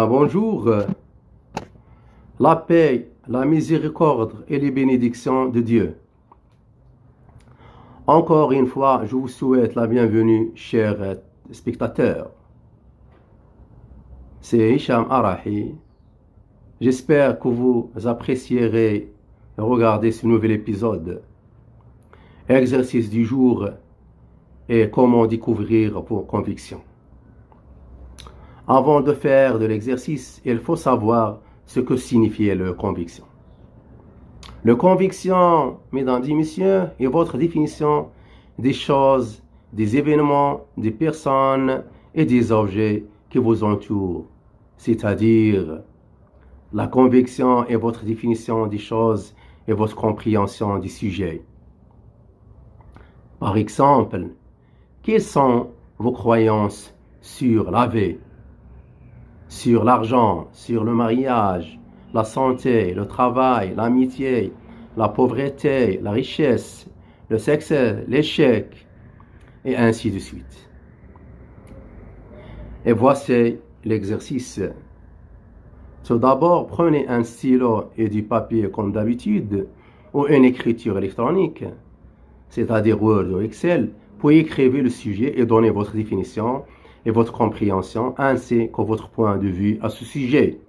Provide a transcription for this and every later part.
Bonjour. La paix, la miséricorde et les bénédictions de Dieu. Encore une fois, je vous souhaite la bienvenue, chers spectateurs. C'est Hicham Arahi. J'espère que vous apprécierez regarder ce nouvel épisode. Exercice du jour et comment découvrir vos convictions. Avant de faire de l'exercice, il faut savoir ce que signifiait la conviction. La conviction, mesdames et messieurs, est votre définition des choses, des événements, des personnes et des objets qui vous entourent. C'est-à-dire, la conviction est votre définition des choses et votre compréhension du sujet. Par exemple, quelles sont vos croyances sur la vie, sur l'argent, sur le mariage, la santé, le travail, l'amitié, la pauvreté, la richesse, le sexe, l'échec, et ainsi de suite. Et voici l'exercice. Tout d'abord, prenez un stylo et du papier comme d'habitude, ou une écriture électronique, c'est-à-dire Word ou Excel, puis écrivez le sujet et donnez votre définition et votre compréhension ainsi que votre point de vue à ce sujet.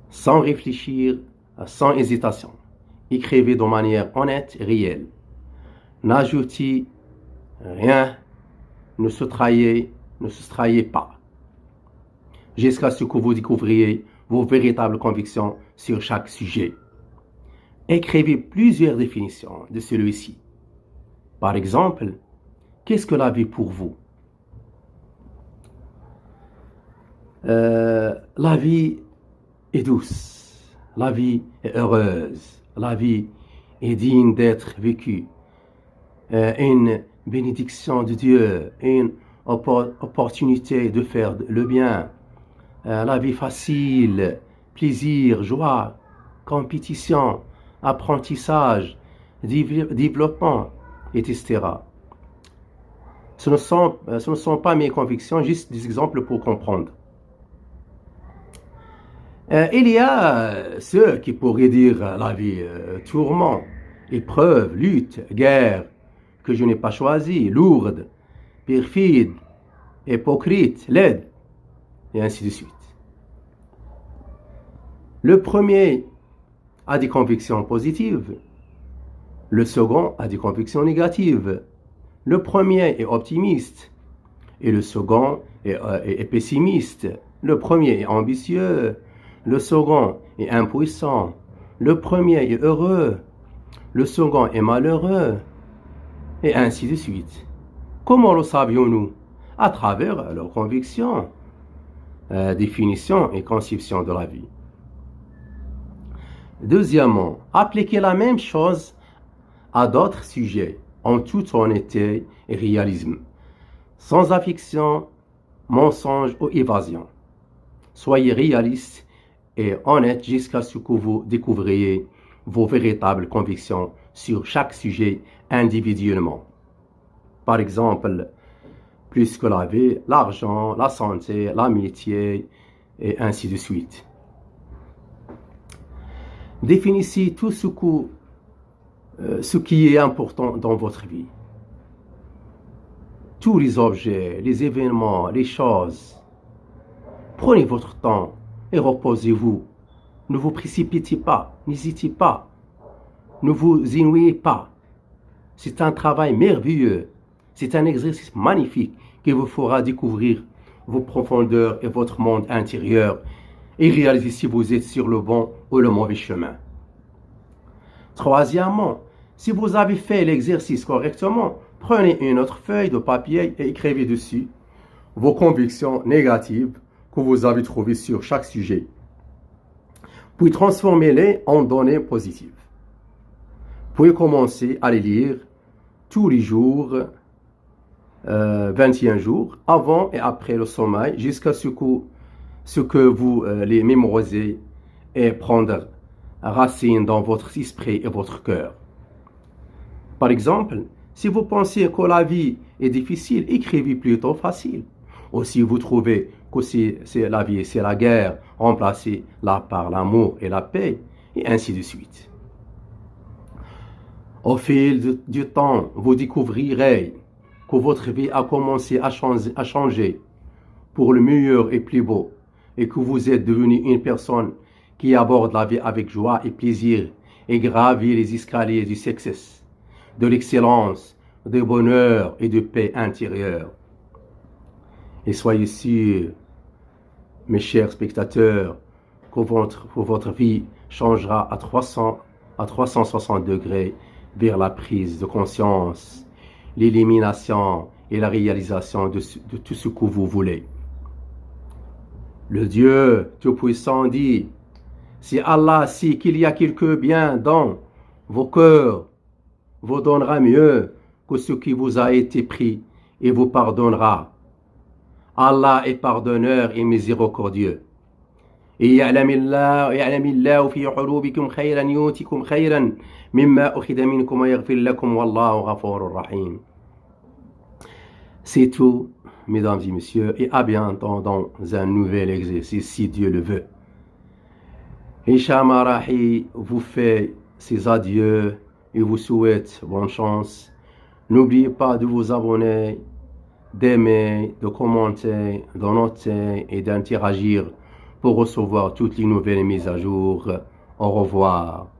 Sans réfléchir, sans hésitation. Écrivez de manière honnête et réelle. N'ajoutez rien, ne soustrayez pas. Jusqu'à ce que vous découvriez vos véritables convictions sur chaque sujet. Écrivez plusieurs définitions de celui-ci. Par exemple, qu'est-ce que la vie pour vous? La vie est douce, la vie est heureuse, la vie est digne d'être vécue, une bénédiction de Dieu, une opportunité de faire le bien, la vie facile, plaisir, joie, compétition, apprentissage, développement, etc. Ce ne sont pas mes convictions, juste des exemples pour comprendre. Il y a ceux qui pourraient dire la vie tourment, épreuve, lutte, guerre, que je n'ai pas choisi, lourde, perfide, hypocrite, laide, et ainsi de suite. Le premier a des convictions positives, le second a des convictions négatives. Le premier est optimiste et le second est pessimiste. Le premier est ambitieux, le second est impuissant. Le premier est heureux, le second est malheureux, et ainsi de suite. Comment le savions-nous? À travers leurs convictions, définition et conception de la vie. Deuxièmement, appliquer la même chose à d'autres sujets en toute honnêteté et réalisme, sans affection, mensonge ou évasion. Soyez réaliste et honnête jusqu'à ce que vous découvriez vos véritables convictions sur chaque sujet individuellement. Par exemple, plus que la vie, l'argent, la santé, l'amitié, et ainsi de suite. Définissez tout ce qui est important dans votre vie. Tous les objets, les événements, les choses. Prenez votre temps et reposez-vous. Ne vous précipitez pas, n'hésitez pas. Ne vous ennuyez pas. C'est un travail merveilleux. C'est un exercice magnifique qui vous fera découvrir vos profondeurs et votre monde intérieur et réaliser si vous êtes sur le bon ou le mauvais chemin. Troisièmement, si vous avez fait l'exercice correctement, prenez une autre feuille de papier et écrivez dessus vos convictions négatives que vous avez trouvées sur chaque sujet. Puis transformez-les en données positives. Puis commencez à les lire tous les jours, 21 jours, avant et après le sommeil, jusqu'à ce que vous les mémorisez et prendre racine dans votre esprit et votre cœur. Par exemple, si vous pensez que la vie est difficile, écrivez plutôt facile. Ou si vous trouvez que c'est la vie, c'est la guerre, remplacez-la par l'amour et la paix, et ainsi de suite. Au fil du temps, vous découvrirez que votre vie a commencé à changer pour le meilleur et plus beau, et que vous êtes devenu une personne qui aborde la vie avec joie et plaisir et gravit les escaliers du succès, de l'excellence, du bonheur et de paix intérieure. Et soyez sûrs, mes chers spectateurs, que votre vie changera à 360 degrés vers la prise de conscience, l'élimination et la réalisation de tout ce que vous voulez. Le Dieu Tout-Puissant dit, si Allah sait qu'il y a quelque bien dans vos cœurs, vous donnera mieux que ce qui vous a été pris et vous pardonnera. Allah est pardonneur et miséricordieux. يعلم الله في قلوبكم خيرا يؤتكم خيرا مما أخذ منكم ويغفر لكم والله غفور رحيم. C'est tout, mesdames et messieurs, et à bientôt dans un nouvel exercice, si Dieu le veut. Hicham Arahi vous fait ses adieux et vous souhaite bonne chance. N'oubliez pas de vous abonner, d'aimer, de commenter, de noter et d'interagir pour recevoir toutes les nouvelles mises à jour. Au revoir.